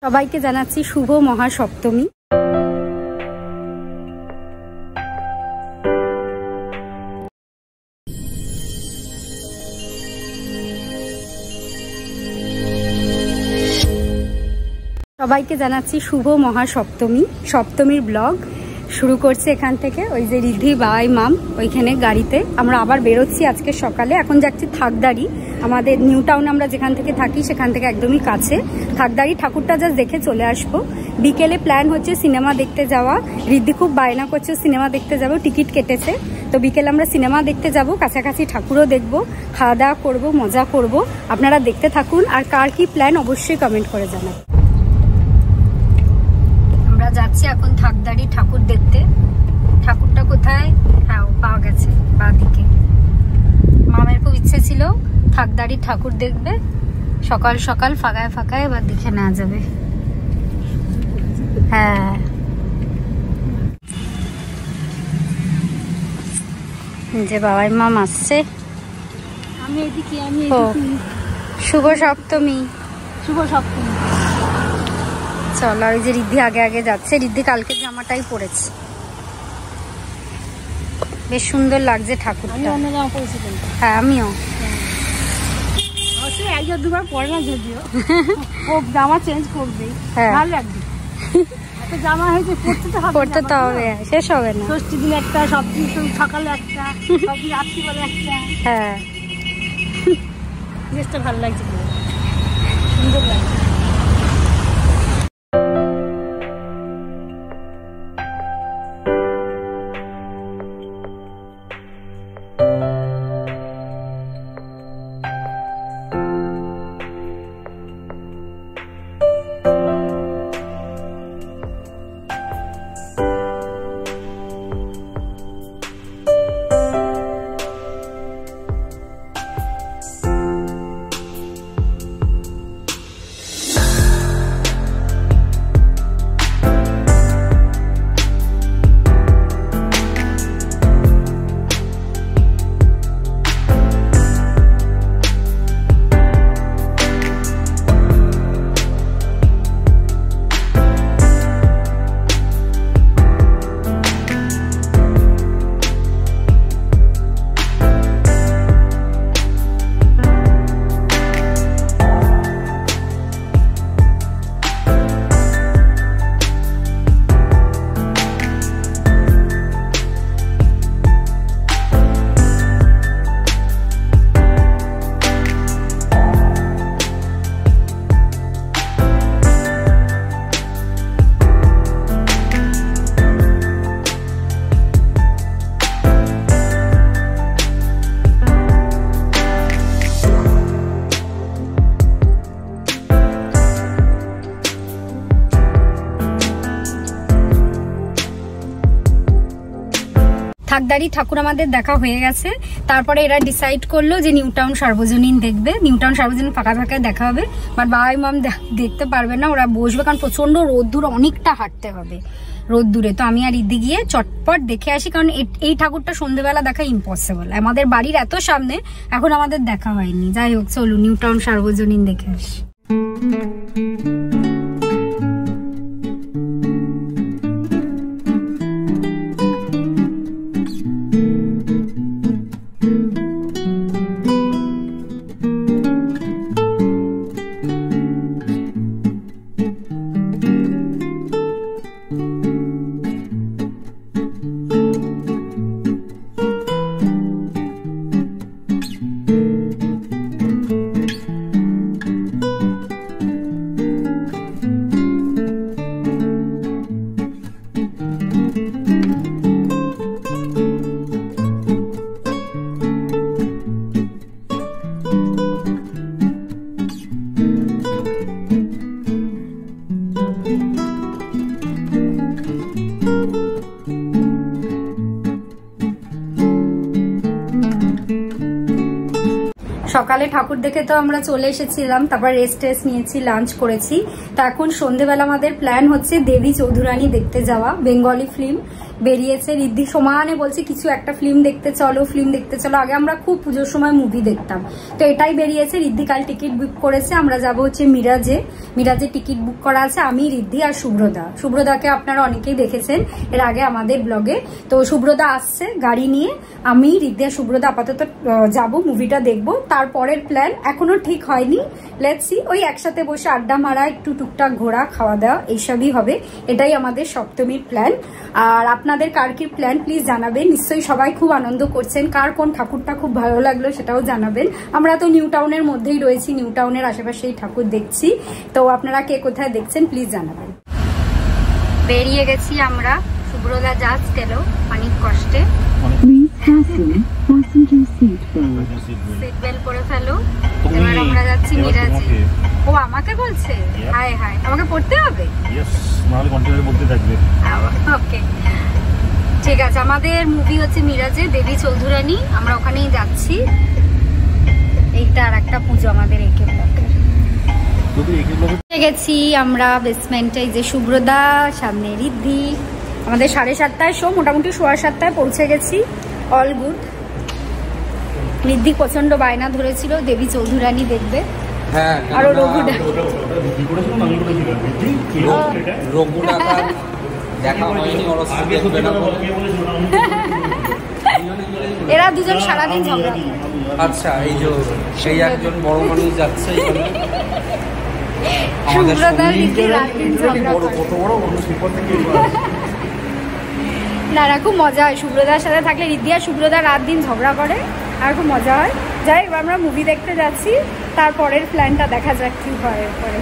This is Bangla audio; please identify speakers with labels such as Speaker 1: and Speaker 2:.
Speaker 1: সবাইকে জানাচ্ছি শুভ মহাসপ্তমী। সবাইকে জানাচ্ছি শুভ মহাসপ্তমী। সপ্তমীর ব্লগ শুরু করছে এখান থেকে। ওই যে রিদ্ধি বাই মাম ওইখানে গাড়িতে আমরা আবার বেরোচ্ছি আজকে সকালে। এখন যাচ্ছি থাকদাড়ি, আমাদের নিউ টাউন আমরা যেখান থেকে থাকি সেখান থেকে একদমই কাছে। থাকদাড়ি ঠাকুরটা জাস্ট দেখে চলে আসবো। বিকেলে প্ল্যান হচ্ছে সিনেমা দেখতে যাওয়া। রিদ্ধি খুব বায়না করছে সিনেমা দেখতে যাবো, টিকিট কেটেছে। তো বিকেলে আমরা সিনেমা দেখতে যাব, কাছাকাছি ঠাকুরও দেখবো, খাওয়া দাওয়া করবো, মজা করব। আপনারা দেখতে থাকুন, আর কার কি প্ল্যান অবশ্যই কমেন্ট করে জানান। আমরা যাচ্ছি এখন থাকদাড়ি ঠাকুর দেখতে। ঠাকুরটা কোথায়? হ্যাঁ, পাওয়া গেছে বাঁদিকে। মামের খুব ইচ্ছে ছিল থাকদাড়ি ঠাকুর দেখবে, সকাল সকাল ফাঁকায় ফাঁকায় এবার দেখে নেওয়া যাবে। হ্যাঁ, যে বাবাই মাম আসছে।
Speaker 2: আমি এদিকে, আমি
Speaker 1: শুভ সপ্তমী।
Speaker 2: শুভ সপ্তমী।
Speaker 1: চল, আর ওই যে রিদ্ধি আগে আগে যাচ্ছে। রিদ্ধি কালকে জামাটাই পরেছে, বেশ সুন্দর লাগছে ঠাকুরটা।
Speaker 2: আমি অন্য জামা পরেছি কিন্তু।
Speaker 1: হ্যাঁ, আমিও।
Speaker 2: অবশ্যই একবার দুবার পরে না, যদিও ও জামা চেঞ্জ করবেই।
Speaker 1: হ্যাঁ,
Speaker 2: ভালো লাগবে। একটা জামা হয়েছে,
Speaker 1: পড়তে তো হবে, শেষ হবে না।
Speaker 2: ষষ্ঠী দিন একটা, সপ্তমী সকালে একটা, সবদিন রাত্রিবেলা একটা।
Speaker 1: হ্যাঁ,
Speaker 2: ড্রেসটা ভালো লাগছে, সুন্দর লাগছে।
Speaker 1: থাকদাড়ি ঠাকুর আমাদের দেখা হয়ে গেছে। তারপরে এরা ডিসাইড করলো যে নিউ টাউন সার্বজনীন দেখবে। নিউ টাউন সার্বজনীন ফাঁকা ফাঁকায় দেখা হবে, বাট বাবাই মাম দেখতে পারবে না, ওরা বসবে, কারণ প্রচন্ড রোদ্দুর, অনেকটা হাঁটতে হবে রোদ্দুরে। তো আমি আর ইদি গিয়ে চটপট দেখে আসি, কারণ এই ঠাকুরটা সন্ধ্যেবেলা দেখা ইম্পসিবল। আমাদের বাড়ির এত সামনে, এখন আমাদের দেখা হয়নি। যাই হোক, চলো নিউ টাউন সার্বজনীন দেখে আসি। সকালে ঠাকুর দেখে তো আমরা চলে এসেছিলাম, তারপর রেস্ট নিয়েছি, লাঞ্চ করেছি। তা এখন সন্ধ্যেবেলা আমাদের প্ল্যান হচ্ছে দেবী চৌধুরানী দেখতে যাওয়া, বেঙ্গলি ফিল্ম। বেরিয়েছে। রিদ্ধি সমানে বলছে কিছু একটা ফিল্ম দেখতে চলো, ফিল্ম দেখতে চলো। আগে আমরা খুব পুজোর সময় মুভি দেখতাম, তো এটাই বেরিয়েছে। রিদ্ধি কাল টিকিট বুক করেছে, আমরা যাবো হচ্ছে মিরাজে। মিরাজে টিকিট বুক করা আছে আমি, রিদ্ধি আর শুভ্রদা। শুভ্রদাকে আপনারা অনেকেই দেখেছেন এর আগে আমাদের ব্লগে। তো শুভ্রদা আসছে গাড়ি নিয়ে, আমি রিদ্ধি আর শুভ্রদা আপাতত যাবো, মুভিটা দেখবো। তারপরের প্ল্যান এখনো ঠিক হয়নি, লেটস সি। ওই একসাথে বসে আড্ডা মারা, একটু টুকটাক ঘোরা, খাওয়া দাওয়া এইসবই হবে। এটাই আমাদের সপ্তমীর প্ল্যান। আর আপনাদের কার কি প্ল্যান প্লিজ জানাবেন। নিশ্চয়ই সবাই খুব আনন্দ করছেন। কার কোন ঠাকুরটা খুব ভালো লাগলো সেটাও জানাবেন। আমরা তো নিউ টাউনের মধ্যেই রয়েছি, নিউ টাউনের আশেপাশেই ঠাকুর দেখছি। তো আপনারা কে কোথায় দেখছেন প্লিজ জানাবেন। বেরিয়ে গেছি আমরা, শুভ্রদা জাস্ট এলো অনেক কষ্টে। সিট বেল্ট পরে ফেলো। এবার আমরা যাচ্ছি মিরাজে। ও আমাকে বলছে? হাই হাই, আমাকে পড়তে হবে? ওকে ঠিক আছে। আমাদের মুভি হচ্ছে মিরাজে, দেবী চৌধুরানী। আমরা ওখানেই যাচ্ছি। এইটা আর একটা পুজো আমাদের একে ব্লকে গেছি আমরা বেসমেন্টে। যে শুভ্রদা, সামনে রিদ্ধি। আমাদের 7:30টায় শো, মোটামুটি 7:15টায় পৌঁছে গেছি। All good. রিদ্ধি প্রচন্ড বায়না ধরেছিল দেবী চৌধুরানী দেখবে।
Speaker 3: হ্যাঁ,
Speaker 1: আর রঘুদা এরা দুজন সারাদিন ঝগড়া।
Speaker 3: আচ্ছা, এই যে সেই একজন বড় মানুষ যাচ্ছে
Speaker 1: না খুব মজা হয় শুভ্রদার সাথে থাকলে। রিদ্ধি আর শুভ্রদা রাত দিন ঝগড়া করে, আর খুব মজা হয়। যাই, আমরা মুভি দেখতে যাচ্ছি, তারপরের প্ল্যানটা দেখা যাক কি হয় এরপরে।